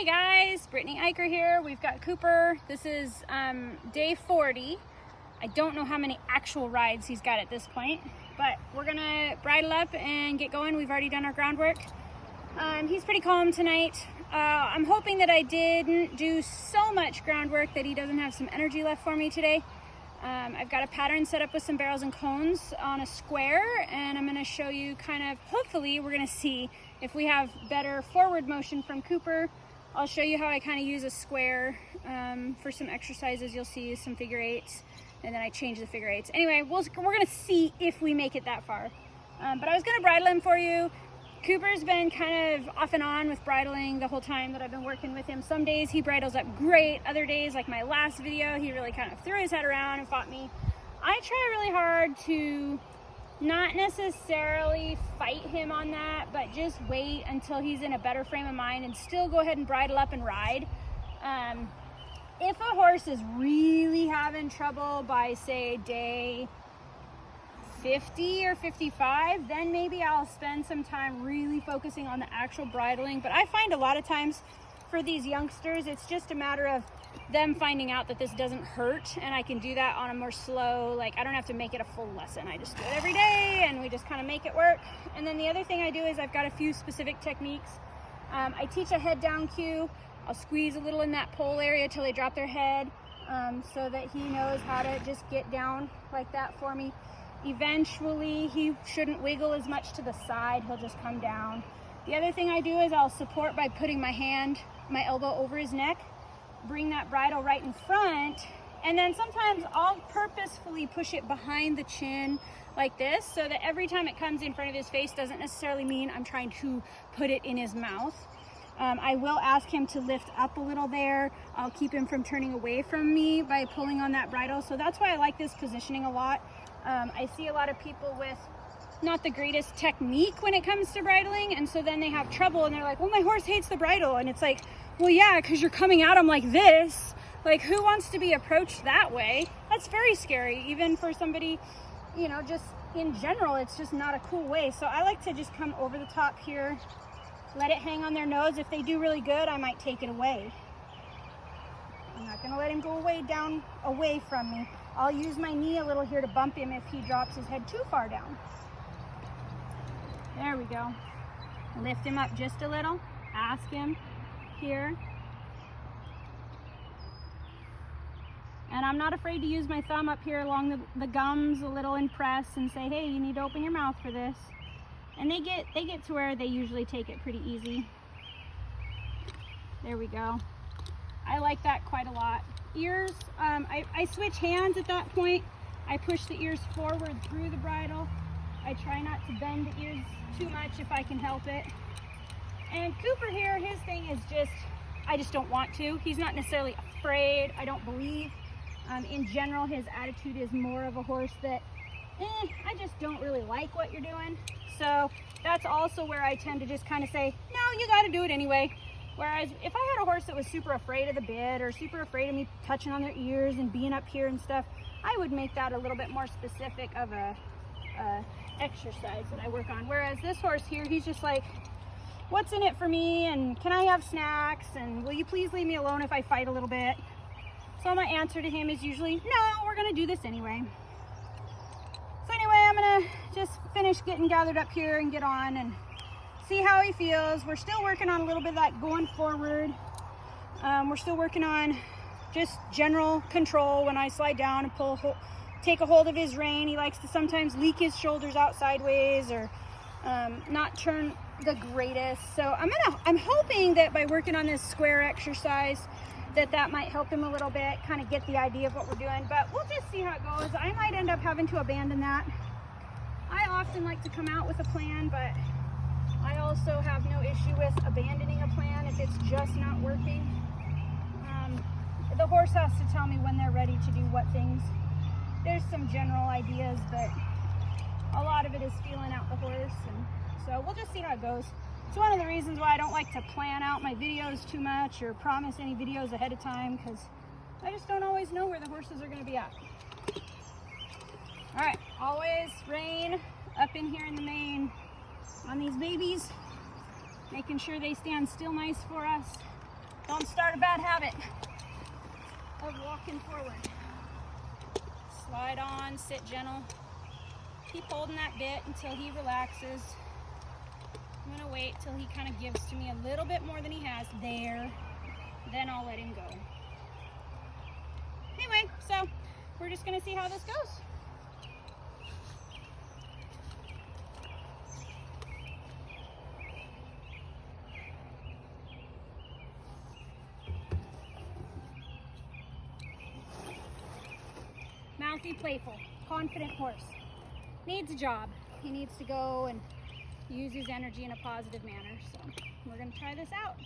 Hey guys, Brittany Eicher here. We've got Cooper. This is day 40. I don't know how many actual rides he's got at this point, but we're gonna bridle up and get going. We've already done our groundwork. He's pretty calm tonight. I'm hoping that I didn't do so much groundwork that he doesn't have some energy left for me today. I've got a pattern set up with some barrels and cones on a square, and I'm gonna show you hopefully we're gonna see if we have better forward motion from Cooper. I'll show you how I kind of use a square for some exercises. You'll see some figure eights, and then I change the figure eights. Anyway, we're gonna see if we make it that far. But I was gonna bridle him for you. Cooper's been kind of off and on with bridling the whole time that I've been working with him. Some days he bridles up great. Other days, like my last video, he really kind of threw his head around and fought me. I try really hard to not necessarily fight him on that, but just wait until he's in a better frame of mind and still go ahead and bridle up and ride. If a horse is really having trouble by, say, day 50 or 55, then maybe I'll spend some time really focusing on the actual bridling. But I find a lot of times for these youngsters, it's just a matter of them finding out that this doesn't hurt, and I can do that on a more slow, like I don't have to make it a full lesson. I just do it every day and we just kind of make it work. And then the other thing I do is I've got a few specific techniques. I teach a head down cue. I'll squeeze a little in that pole area till they drop their head, so that he knows how to just get down like that for me. Eventually he shouldn't wiggle as much to the side, he'll just come down. The other thing I do is I'll support by putting my elbow over his neck, bring that bridle right in front, and then sometimes I'll purposefully push it behind the chin like this, so that every time it comes in front of his face doesn't necessarily mean I'm trying to put it in his mouth. I will ask him to lift up a little there. I'll keep him from turning away from me by pulling on that bridle. So that's why I like this positioning a lot. I see a lot of people with not the greatest technique when it comes to bridling, and so then they have trouble and they're like, well, my horse hates the bridle. And it's like, well, yeah, because you're coming at him like this. Like, who wants to be approached that way? That's very scary, even for somebody, you know, just in general, it's just not a cool way. So I like to just come over the top here, let it hang on their nose. If they do really good, I might take it away. I'm not gonna let him go away from me. I'll use my knee a little here to bump him if he drops his head too far down. There we go. Lift him up just a little. Ask him here. And I'm not afraid to use my thumb up here along the gums a little and press and say, hey, you need to open your mouth for this. And they get to where they usually take it pretty easy. There we go. I like that quite a lot. Ears, I switch hands at that point. I push the ears forward through the bridle. I try not to bend the ears too much if I can help it. And Cooper here, his thing is just, I just don't want to. He's not necessarily afraid, I don't believe. In general, his attitude is more of a horse that, I just don't really like what you're doing. So that's also where I tend to just kind of say, no, you got to do it anyway. Whereas if I had a horse that was super afraid of the bit or super afraid of me touching on their ears and being up here and stuff, I would make that a little bit more specific of a exercise that I work on. Whereas this horse here, he's just like, what's in it for me? And can I have snacks? And will you please leave me alone if I fight a little bit? So my answer to him is usually, no, we're gonna do this anyway. So anyway, I'm gonna just finish getting gathered up here and get on and see how he feels. We're still working on a little bit of that going forward. We're still working on just general control when I slide down and take a hold of his rein. He likes to sometimes leak his shoulders out sideways or not turn the greatest. So I'm hoping that by working on this square exercise that might help him a little bit, kind of get the idea of what we're doing, but we'll just see how it goes. I might end up having to abandon that. I often like to come out with a plan, but I also have no issue with abandoning a plan if it's just not working. The horse has to tell me when they're ready to do what things. There's some general ideas, but a lot of it is feeling out the horse, and so we'll just see how it goes. It's one of the reasons why I don't like to plan out my videos too much or promise any videos ahead of time, because I just don't always know where the horses are going to be at. All right, always rein up in here in the mane on these babies, making sure they stand still nice for us. Don't start a bad habit of walking forward. Slide on, sit gentle. Keep holding that bit until he relaxes. I'm gonna wait till he kind of gives to me a little bit more than he has there. Then I'll let him go. Anyway, so we're just gonna see how this goes. Mouthy, playful, confident horse. Needs a job. He needs to go and use his energy in a positive manner. So we're gonna try this out.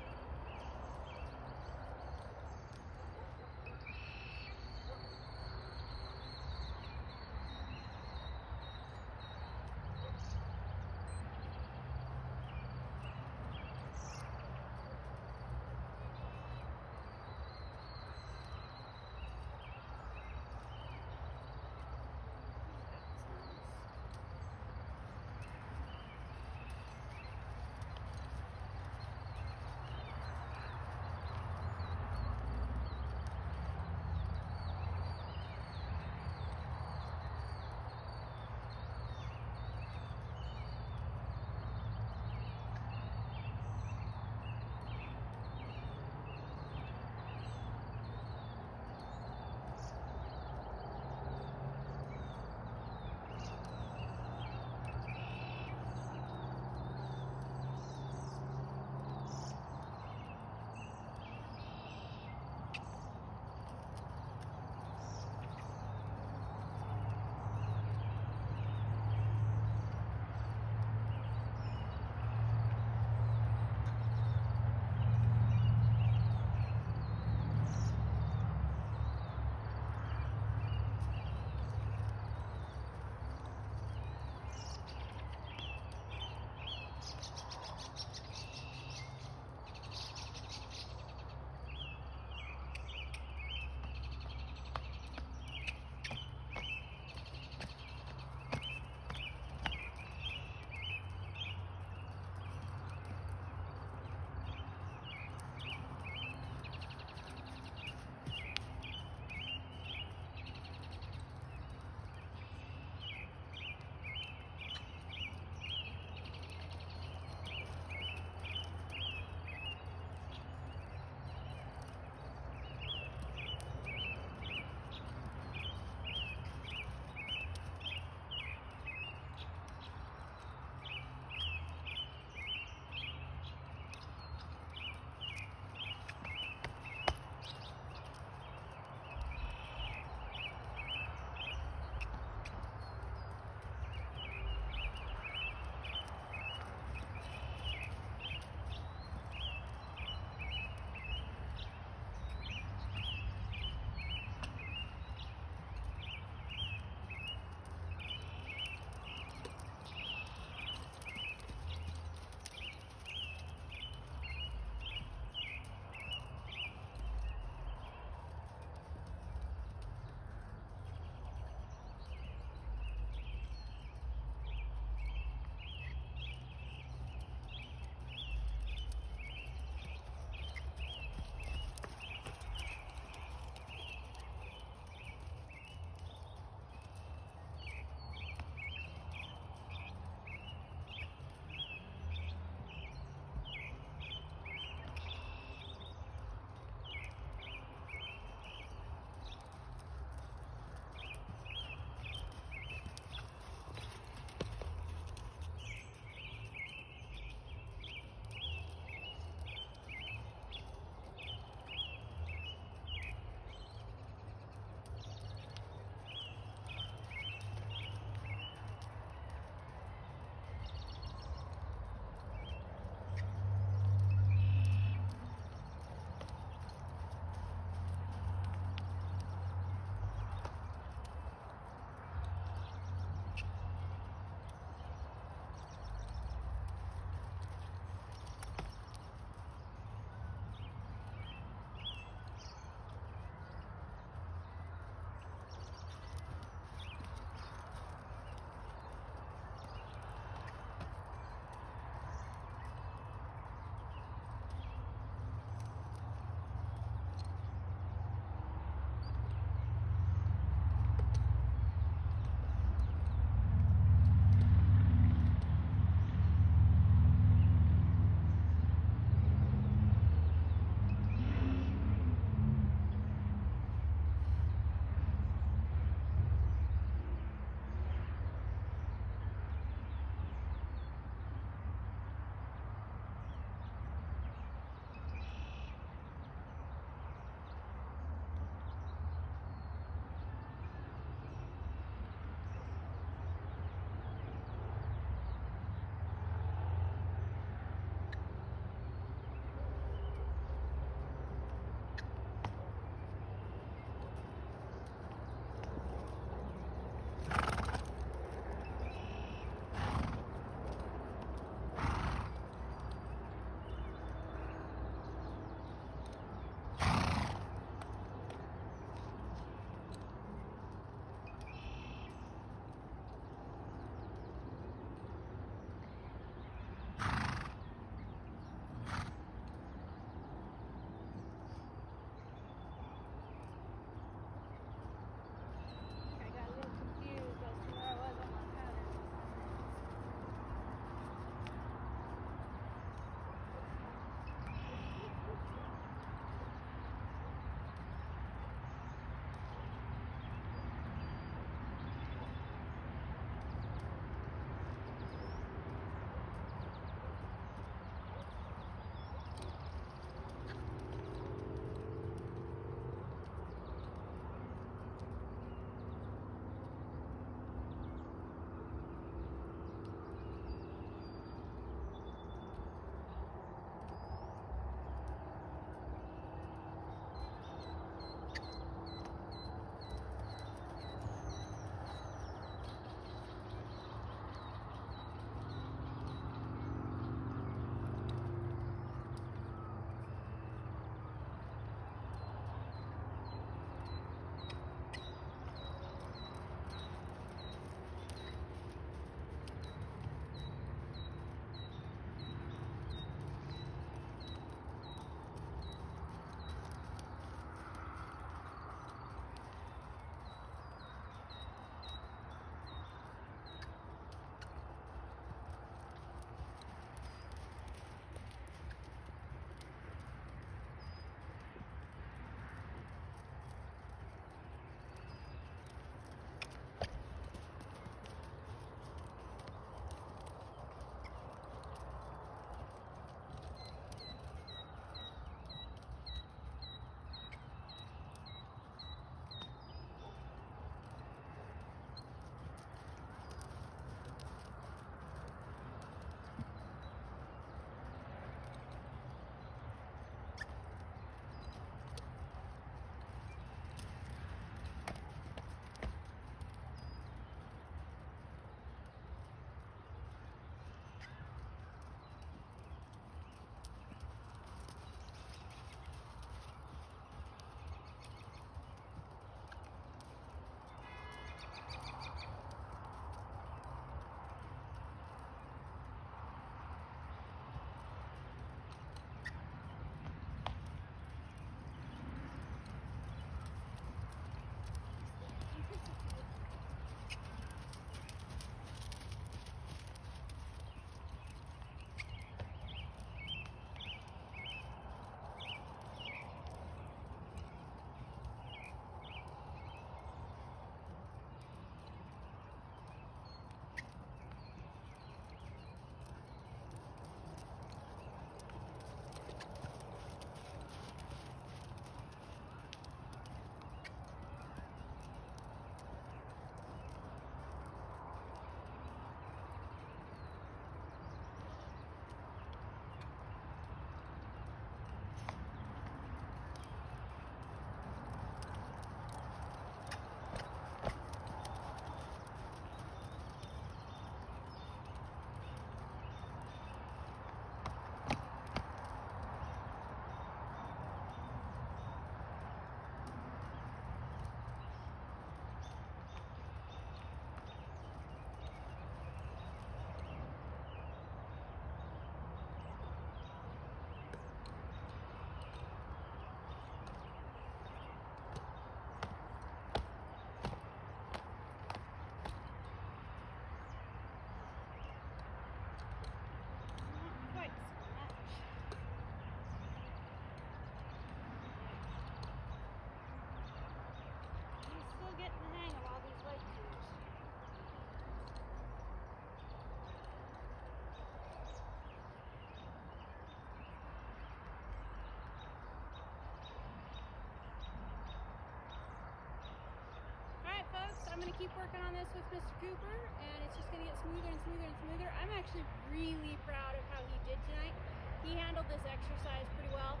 I'm gonna keep working on this with Mr. Cooper, and it's just gonna get smoother and smoother and smoother. I'm actually really proud of how he did tonight. He handled this exercise pretty well.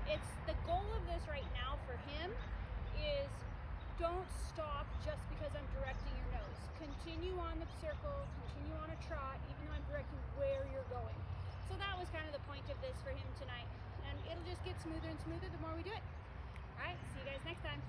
It's the goal of this right now for him is don't stop just because I'm directing your nose. Continue on the circle, continue on a trot, even though I'm directing where you're going. So that was kind of the point of this for him tonight. And it'll just get smoother and smoother the more we do it. All right, see you guys next time.